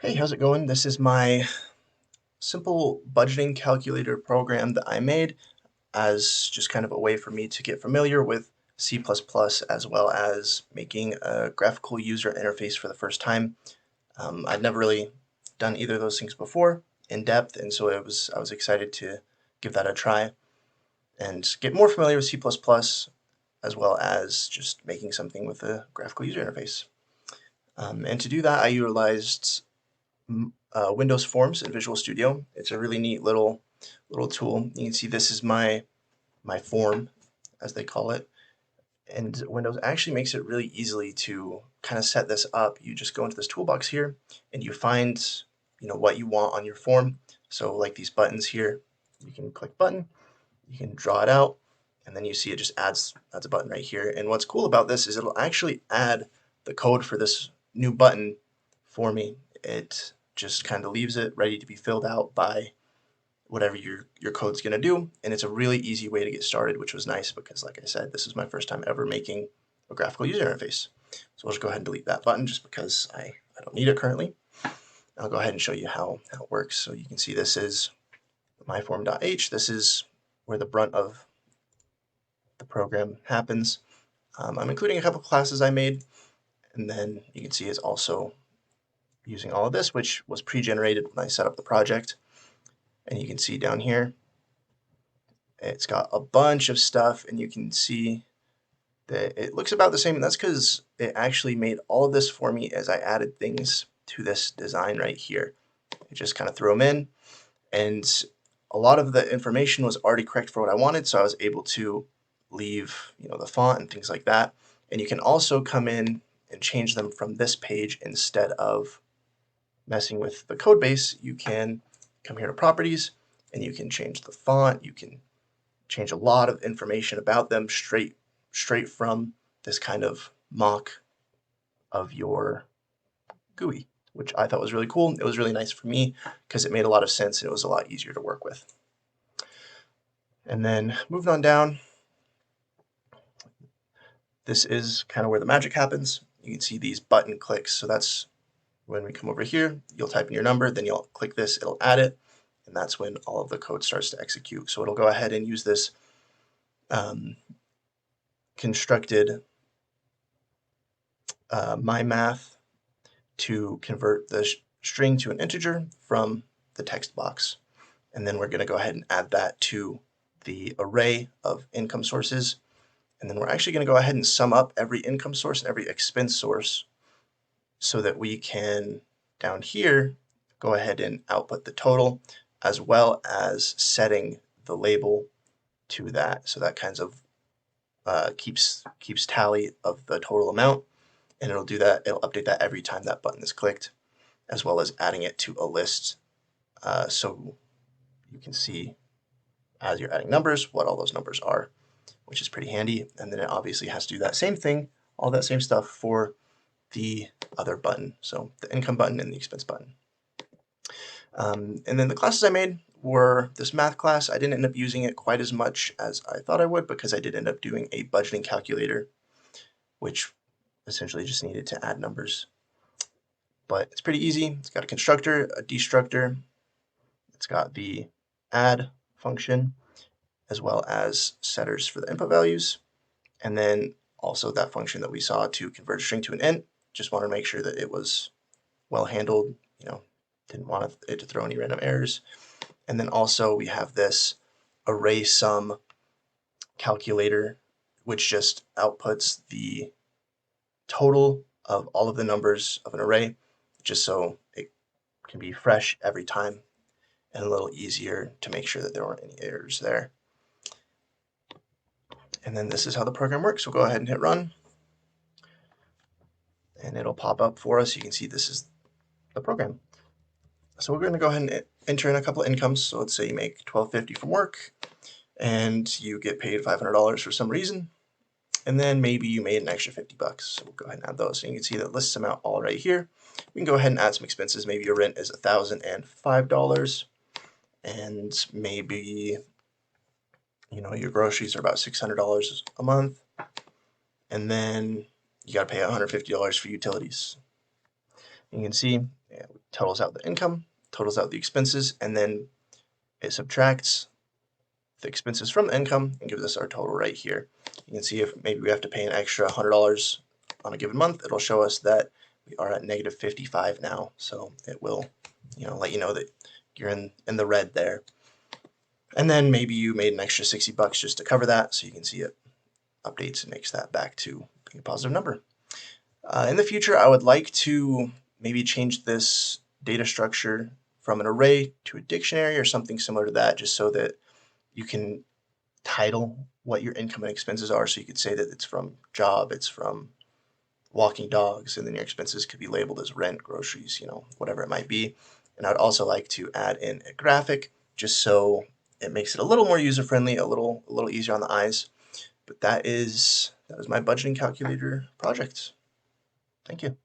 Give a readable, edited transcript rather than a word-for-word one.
Hey, how's it going? This is my simple budgeting calculator program that I made as just kind of a way for me to get familiar with C++ as well as making a graphical user interface for the first time. I'd never really done either of those things before in depth, and so I was excited to give that a try and get more familiar with C++ as well as just making something with a graphical user interface. And to do that, I utilized Windows Forms in Visual Studio. It's a really neat little tool. You can see this is my form, as they call it, and Windows actually makes it really easily to kind of set this up. You just go into this toolbox here, and you find what you want on your form. So like these buttons here, you can click button, you can draw it out, and then you see it just adds a button right here. And what's cool about this is it'll actually add the code for this new button for me. It just kind of leaves it ready to be filled out by whatever your code's going to do, and it's a really easy way to get started, which was nice because, like I said, this is my first time ever making a graphical user interface. So I'll just go ahead and delete that button just because I don't need it currently. I'll go ahead and show you how it works. So you can see this is myform.h. This is where the brunt of the program happens. I'm including a couple classes I made, and then you can see it's also using all of this, which was pre-generated when I set up the project. And you can see down here, it's got a bunch of stuff, and you can see that it looks about the same, and that's because it actually made all of this for me as I added things to this design right here. I just kind of threw them in, and a lot of the information was already correct for what I wanted, so I was able to leave the font and things like that. And you can also come in and change them from this page instead of messing with the code base. You can come here to properties, and you can change the font. You can change a lot of information about them straight from this kind of mock of your GUI, which I thought was really cool. It was really nice for me because it made a lot of sense and it was a lot easier to work with. And then moving on down, this is kind of where the magic happens. You can see these button clicks. So that's when we come over here, you'll type in your number, then you'll click this, it'll add it, and that's when all of the code starts to execute. So it'll go ahead and use this constructed my math to convert the string to an integer from the text box. And then we're going to go ahead and add that to the array of income sources. And then we're actually going to go ahead and sum up every income source and every expense source so that we can, down here, go ahead and output the total as well as setting the label to that. So that kind of keeps tally of the total amount, and it'll do that. It'll update that every time that button is clicked, as well as adding it to a list so you can see as you're adding numbers what all those numbers are, which is pretty handy. And then it obviously has to do that same thing, all that same stuff for the other button, so the income button and the expense button. And then the classes I made were this math class. I didn't end up using it quite as much as I thought I would because I did end up doing a budgeting calculator, which essentially just needed to add numbers. But it's pretty easy. It's got a constructor, a destructor, it's got the add function, as well as setters for the input values, and then also that function that we saw to convert a string to an int. Just want to make sure that it was well handled, didn't want it to throw any random errors. And then also we have this array sum calculator, which just outputs the total of all of the numbers of an array, just so it can be fresh every time and a little easier to make sure that there aren't any errors there. And then this is how the program works. We'll go ahead and hit run, and it'll pop up for us. You can see this is the program. So we're going to go ahead and enter in a couple of incomes. So let's say you make $12.50 from work and you get paid $500 for some reason, and then maybe you made an extra $50. So we'll go ahead and add those. So you can see that lists them out all right here. We can go ahead and add some expenses. Maybe your rent is $1,005, and maybe your groceries are about $600 a month, and then you got to pay $150 for utilities. You can see It totals out the income, totals out the expenses, and then it subtracts the expenses from the income and gives us our total right here. You can see if maybe we have to pay an extra $100 on a given month, it'll show us that we are at negative 55 now. So it will, let you know that you're in the red there. And then maybe you made an extra 60 bucks just to cover that, so you can see it updates and makes that back to being a positive number. In the future, I would like to maybe change this data structure from an array to a dictionary or something similar to that, just so that you can title what your income and expenses are. So you could say that it's from job, it's from walking dogs, and then your expenses could be labeled as rent, groceries, whatever it might be. And I'd also like to add in a graphic just so it makes it a little more user-friendly, a little easier on the eyes. But that is my budgeting calculator project. Thank you.